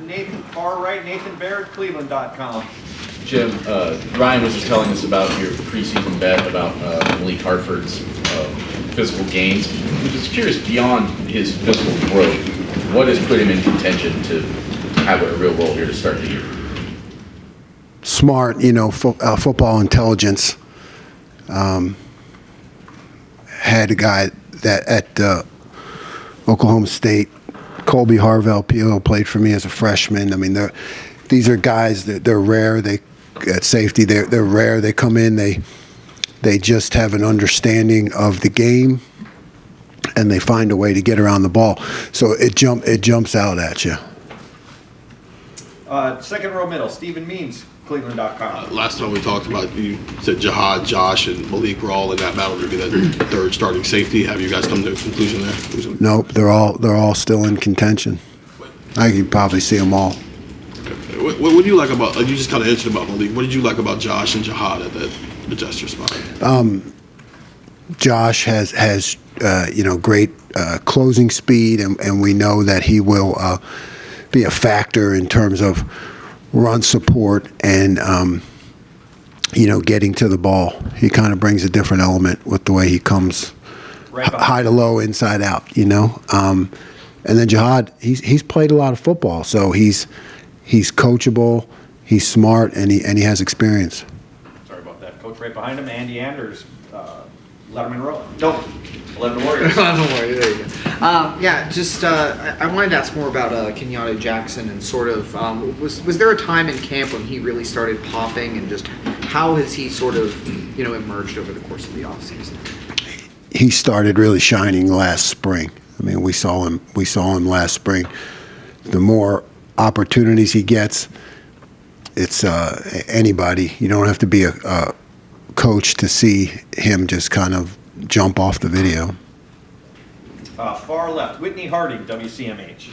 Nathan, far right, Nathan Baird, Cleveland.com. Jim, Ryan was just telling us about your preseason bet about Malik Hartford's physical gains. I'm just curious, beyond his physical growth, what has put him in contention to have a real role here to start the year? Smart, football intelligence. Had a guy that at Oklahoma State, Colby Harvell played for me as a freshman. I mean, these are guys that they're rare. They at safety, they're rare. They come in, they just have an understanding of the game, and they find a way to get around the ball. So it jumps out at you. Second row middle, Stephen Means, Cleveland.com. Last time we talked about, you said Jihad, Josh, and Malik were all in that battle to be that third starting safety. Have you guys come to a conclusion there? Nope, they're all still in contention. I can probably see them all. What do you like about? You just kind of answered about Malik. What did you like about Josh and Jihad at that adjuster spot? Josh has great closing speed, and we know that he will be a factor in terms of run support and getting to the ball. He kind of brings a different element with the way he comes, high to low, inside out. And then Jihad, he's played a lot of football, so he's coachable, he's smart, and he has experience. Sorry about that. Coach right behind him, Andy Anders, Letterman Row. No, 11 Warriors. 11 Warriors, there you go. I wanted to ask more about Kenyatta Jackson and sort of, was there a time in camp when he really started popping, and just how has he sort of, emerged over the course of the offseason? He started really shining last spring. I mean, we saw him last spring. The more opportunities he gets, it's anybody. You don't have to be a coach to see him just kind of jump off the video. Far left, Whitney Harding, WCMH.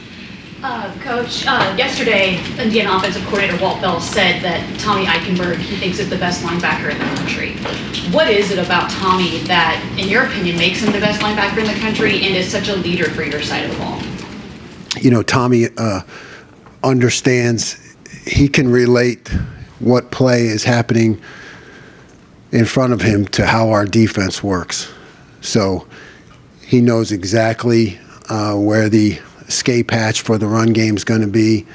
Coach, yesterday, Indiana offensive coordinator Walt Bell said that Tommy Eichenberg, he thinks, is the best linebacker in the country. What is it about Tommy that, in your opinion, makes him the best linebacker in the country and is such a leader for your side of the ball? Tommy understands. He can relate what play is happening in front of him to how our defense works. So he knows exactly where the escape hatch for the run game is going to be.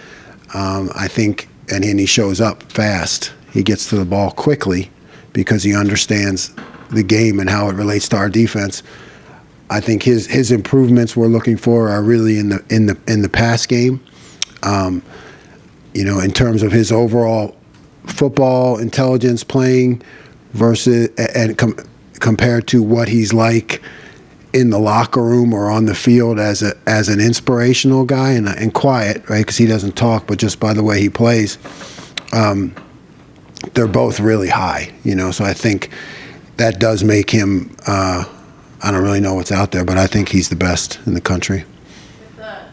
I think, and he shows up fast. He gets to the ball quickly because he understands the game and how it relates to our defense. I think his improvements we're looking for are really in the pass game. In terms of his overall football intelligence playing versus and compared to what he's like in the locker room or on the field as an inspirational guy and quiet, right? Because he doesn't talk, but just by the way he plays, they're both really high. So I think that does make him. I don't really know what's out there, but I think he's the best in the country.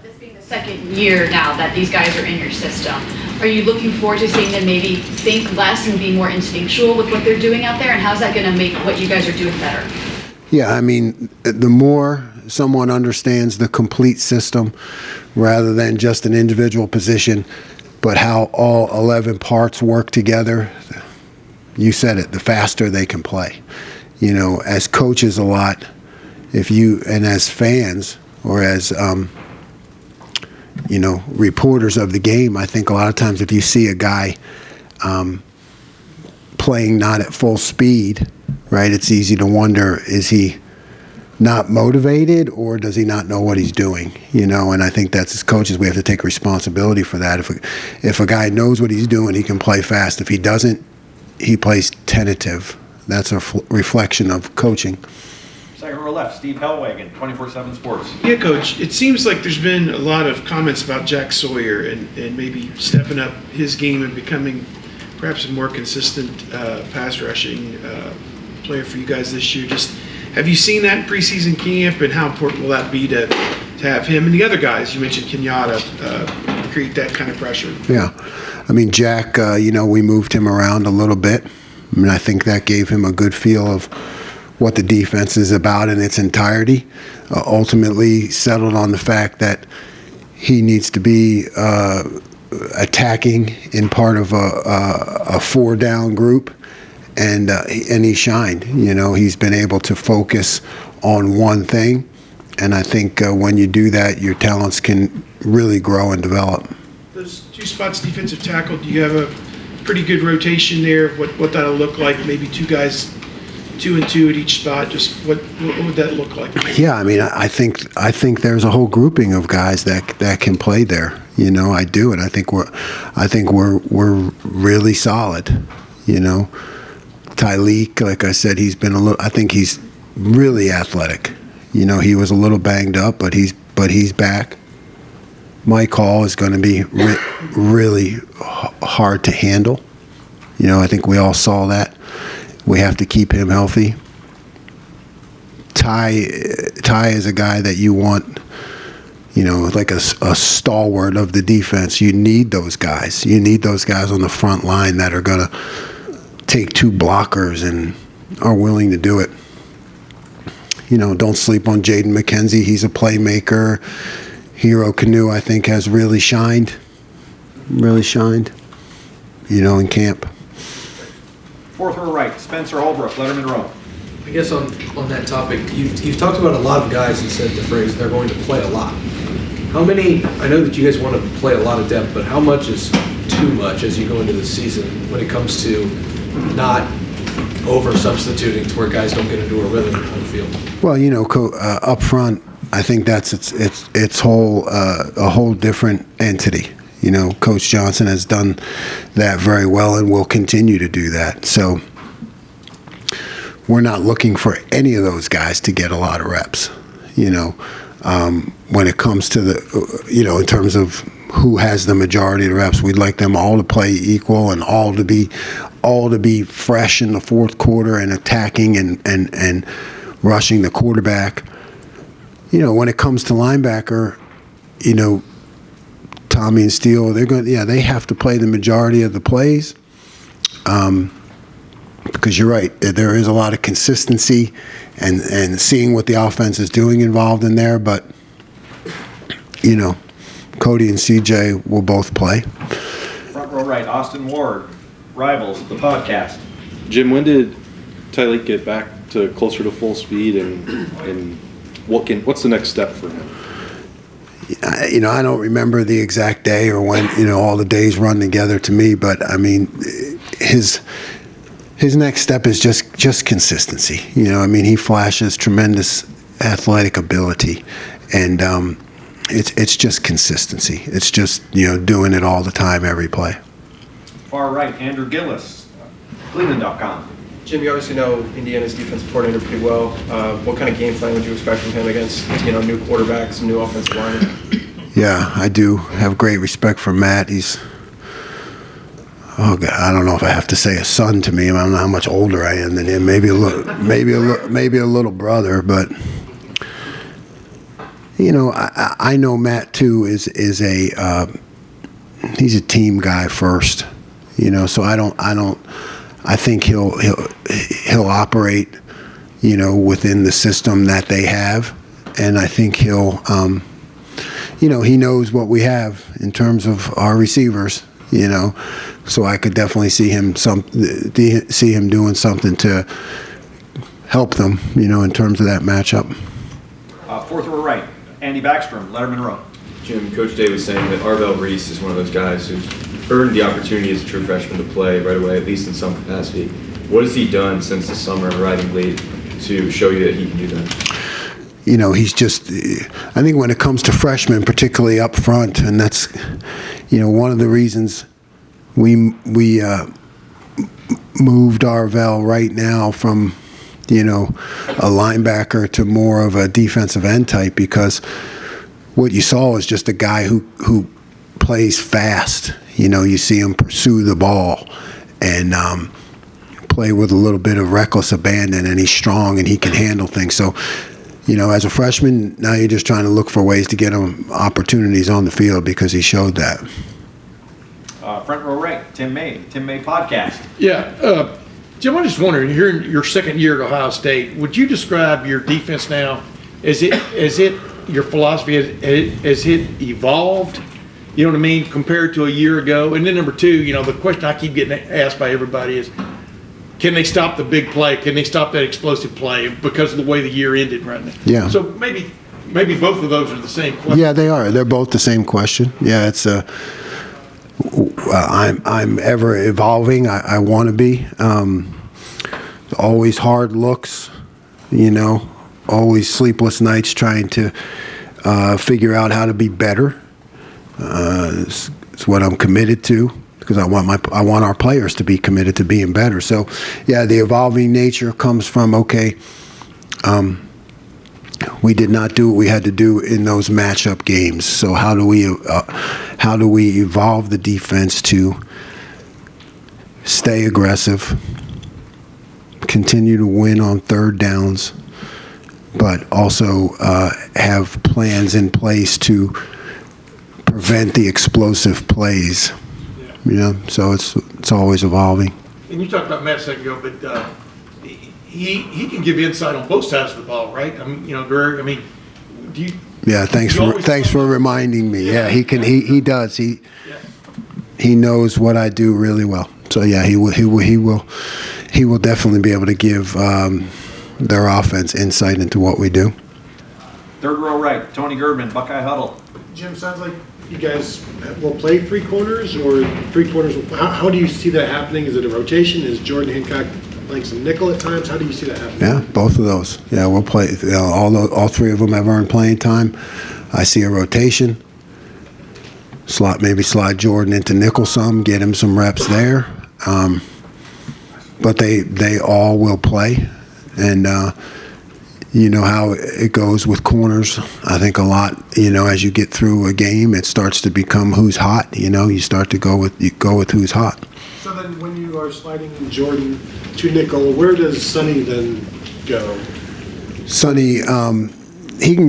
This being the second year now that these guys are in your system, are you looking forward to seeing them maybe think less and be more instinctual with what they're doing out there? And how's that going to make what you guys are doing better? Yeah, I mean, the more someone understands the complete system rather than just an individual position, but how all 11 parts work together, you said it, the faster they can play. As coaches a lot, and as fans or as, reporters of the game, I think a lot of times if you see a guy playing not at full speed, right, it's easy to wonder, is he not motivated or does he not know what he's doing? And I think that's as coaches, we have to take responsibility for that. If a guy knows what he's doing, he can play fast. If he doesn't, he plays tentative. That's a reflection of coaching. Second row left, Steve Hellwagon, 24/7 Sports. Yeah, Coach, it seems like there's been a lot of comments about Jack Sawyer and maybe stepping up his game and becoming perhaps a more consistent pass rushing player for you guys this year. Just have you seen that in preseason camp, and how important will that be to have him and the other guys, you mentioned Kenyatta, create that kind of pressure? Yeah. I mean, Jack, we moved him around a little bit. I mean, I think that gave him a good feel of what the defense is about in its entirety. Ultimately settled on the fact that he needs to be attacking in part of a 4-down group, and he shined. He's been able to focus on one thing, and I think when you do that, your talents can really grow and develop. Those two spots, defensive tackle, do you have a pretty good rotation there? What that'll look like? Maybe two guys, 2 and 2 at each spot. Just what would that look like? Yeah, I mean, I think there's a whole grouping of guys that can play there. I do, and I think we're really solid. Tyleek, like I said, he's been I think he's really athletic. He was a little banged up, but he's back. Mike Hall is going to be really hard to handle. I think we all saw that. We have to keep him healthy. Ty is a guy that you want, like a stalwart of the defense. You need those guys. You need those guys on the front line that are going to take 2 blockers and are willing to do it. Don't sleep on Jaden McKenzie. He's a playmaker. Hero Canoe, I think, has really shined. In camp. Fourth row right, Spencer Holbrook, Letterman Row. I guess on that topic, you've talked about a lot of guys and said the phrase they're going to play a lot. How many, I know that you guys want to play a lot of depth, but how much is too much as you go into the season when it comes to not over substituting to where guys don't get into a rhythm on the field? Well, up front, I think that's it's a whole different entity. Coach Johnson has done that very well and will continue to do that. So we're not looking for any of those guys to get a lot of reps. When it comes to in terms of who has the majority of the reps, we'd like them all to play equal and all to be fresh in the fourth quarter and attacking and rushing the quarterback. When it comes to linebacker, Tommy and Steele, they have to play the majority of the plays. Because you're right, there is a lot of consistency and seeing what the offense is doing involved in there, but Cody and CJ will both play. Front row right, Austin Ward, Rivals, the podcast. Jim, when did Tyleek get back to closer to full speed, and what's the next step for him? I don't remember the exact day or when all the days run together to me, but I mean his next step is just consistency. He flashes tremendous athletic ability, and it's just consistency. It's just doing it all the time, every play. Far right, Andrew Gillis, Cleveland.com. Jim, you obviously know Indiana's defensive coordinator pretty well. What kind of game plan would you expect from him against new quarterbacks, new offensive linemen? Yeah, I do have great respect for Matt. He's God, I don't know if I have to say a son to me. I don't know how much older I am than him. Maybe a little brother, but I know Matt too is he's a team guy first. So I think he'll operate, within the system that they have, and I think he'll, he knows what we have in terms of our receivers, so I could definitely see him doing something to help them, in terms of that matchup. Fourth row right, Andy Backstrom, Letterman Row. Jim, Coach Day was saying that Arvell Reese is one of those guys who's earned the opportunity as a true freshman to play right away, at least in some capacity. What has he done since the summer, arriving late, to show you that he can do that? He's just, I think when it comes to freshmen, particularly up front, and that's, one of the reasons we moved Arvell right now from, a linebacker to more of a defensive end type, because what you saw was just a guy who plays fast. You see him pursue the ball and play with a little bit of reckless abandon, and he's strong and he can handle things. So, as a freshman, now you're just trying to look for ways to get him opportunities on the field because he showed that. Front row right, Tim May podcast. Yeah, Jim, I'm just wondering, here in your second year at Ohio State, would you describe your defense now? Is it your philosophy? Has it evolved You know what I mean? Compared to a year ago. And then number two, the question I keep getting asked by everybody is, can they stop the big play? Can they stop that explosive play because of the way the year ended right now? Yeah. So maybe both of those are the same question. Yeah, they are. They're both the same question. Yeah, it's I'm ever evolving. I want to be. Always hard looks, always sleepless nights trying to figure out how to be better. It's what I'm committed to, because I want our players to be committed to being better. So, yeah, the evolving nature comes from, okay, we did not do what we had to do in those matchup games. So how do we evolve the defense to stay aggressive, continue to win on third downs, but also have plans in place to prevent the explosive plays. So it's always evolving. And you talked about Matt a second ago, but he can give insight on both sides of the ball, right? I mean, Greg, do you? Yeah, thanks for reminding me. Yeah, he can. He does. He knows what I do really well. So yeah, he will definitely be able to give their offense insight into what we do. Third row right, Tony Girdman, Buckeye Huddle. Jim, sounds like you guys will play three quarters, or three quarters. How do you see that happening? Is it a rotation? Is Jordan Hancock playing some nickel at times? How do you see that happening? Yeah, both of those. Yeah, we'll play. All three of them have earned playing time. I see a rotation. Maybe slide Jordan into nickel some, get him some reps there. But they all will play, and you know how it goes with corners. I think a lot, as you get through a game, it starts to become who's hot. You start to go with who's hot. So then, when you are sliding Jordan to nickel, where does Sonny then go? Sonny, he can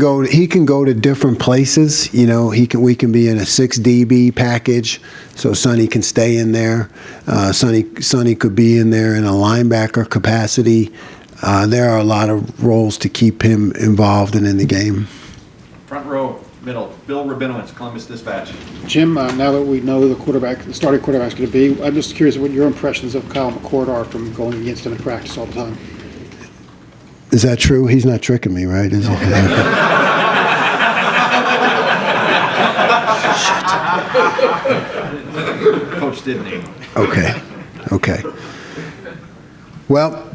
go to different places. We can be in a 6 DB package, so Sonny can stay in there. Sonny could be in there in a linebacker capacity. There are a lot of roles to keep him involved and in the game. Front row, middle, Bill Rabinowitz, Columbus Dispatch. Jim, now that we know the starting quarterback's going to be, I'm just curious what your impressions of Kyle McCord are from going against him in practice all the time. Is that true? He's not tricking me, right? Is he? Coach did name him. Okay. Well,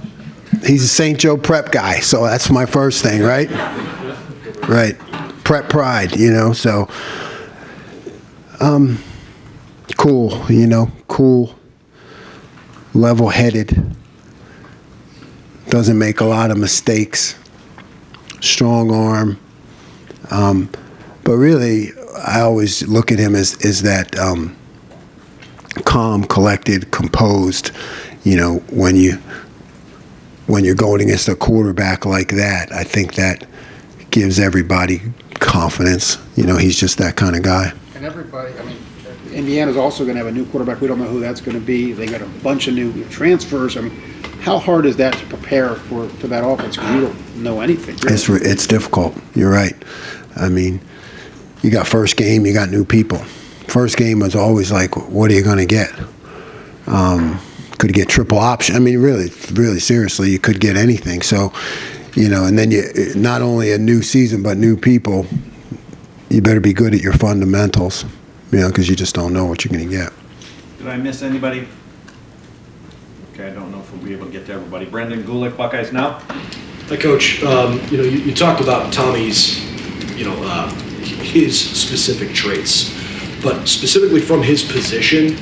he's a St. Joe prep guy, so that's my first thing, right? Right. Prep pride, so cool, cool, level-headed, doesn't make a lot of mistakes, strong arm, but really I always look at him as that calm, collected, composed, when you're going against a quarterback like that. I think that gives everybody confidence. He's just that kind of guy. And everybody, Indiana's also going to have a new quarterback. We don't know who that's going to be. They got a bunch of new transfers. How hard is that to prepare for that offense? Because you don't know anything. Really. It's difficult. You're right. You got first game, you got new people. First game was always like, what are you going to get? Could get triple option. Really, really seriously, you could get anything. So, and then not only a new season, but new people, you better be good at your fundamentals, because you just don't know what you're going to get. Did I miss anybody? Okay, I don't know if we'll be able to get to everybody. Brendan Gulick, Buckeyes Now. Hi, Coach. You talked about Tommy's, his specific traits, but specifically from his position,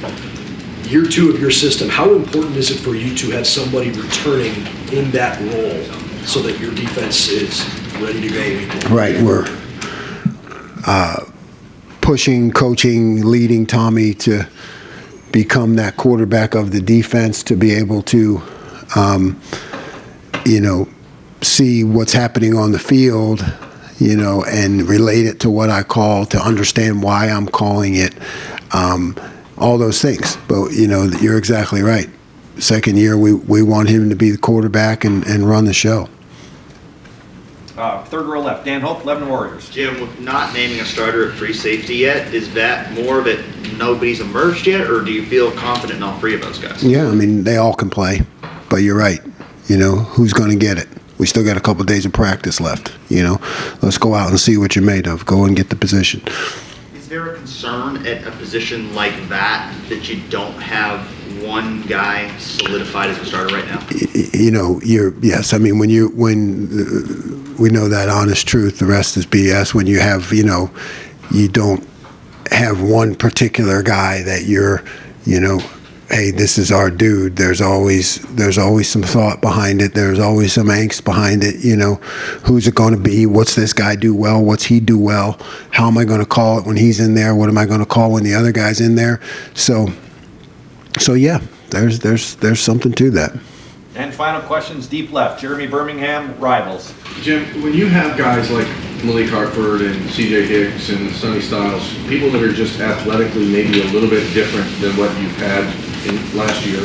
year 2 of your system, how important is it for you to have somebody returning in that role so that your defense is ready to go week 1? Right, we're pushing, coaching, leading Tommy to become that quarterback of the defense, to be able to, see what's happening on the field, and relate it to what I call, to understand why I'm calling it, all those things. But, you're exactly right. Second year, we want him to be the quarterback and run the show. Third row left, Dan Hope, Lebanon Warriors. Jim, with not naming a starter at free safety yet, is that more of it nobody's emerged yet, or do you feel confident in all three of those guys? Yeah, I mean, they all can play, but you're right. You know, who's going to get it? We still got a couple days of practice left, you know. Let's go out and see what you're made of. Go and get the position. Is there a concern at a position like that you don't have one guy solidified as a starter right now? You know, yes. I mean, when we know that honest truth, the rest is BS. When you have, you know, you don't have one particular guy that you're, you know, hey, this is our dude. There's always some thought behind it. There's always some angst behind it. You know, who's it going to be? What's this guy do well? What's he do well? How am I going to call it when he's in there? What am I going to call when the other guy's in there? So yeah, there's something to that. And final questions, deep left, Jeremy Birmingham, Rivals. Jim, when you have guys like Malik Hartford and C.J. Hicks and Sonny Styles, people that are just athletically maybe a little bit different than what you've had in last year,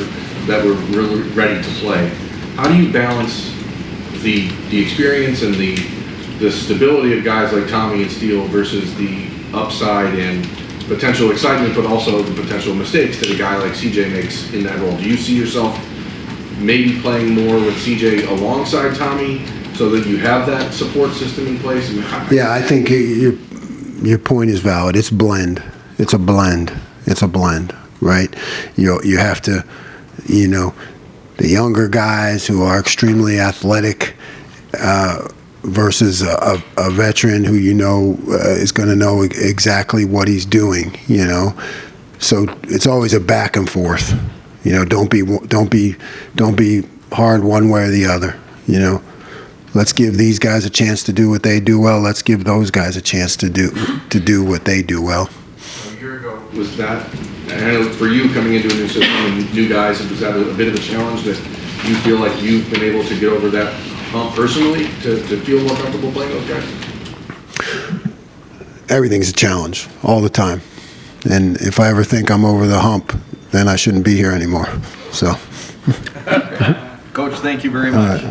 that were really ready to play, how do you balance the experience and the stability of guys like Tommy and Steele versus the upside and potential excitement, but also the potential mistakes that a guy like C.J. makes in that role? Do you see yourself maybe playing more with C.J. alongside Tommy so that you have that support system in place? Yeah, I think your point is valid. It's blend. It's a blend. It's a blend, right? You have to, you know, the younger guys who are extremely athletic versus a veteran who you know is going to know exactly what he's doing, you know. So it's always a back and forth. You know, don't be hard one way or the other. You know, let's give these guys a chance to do what they do well. Let's give those guys a chance to do what they do well. A year ago, was that, and I know for you coming into a new system and new guys, was that a bit of a challenge that you feel like you've been able to get over that hump personally to feel more comfortable playing those guys? Everything's a challenge all the time, and if I ever think I'm over the hump, then I shouldn't be here anymore. So, Coach, thank you very much.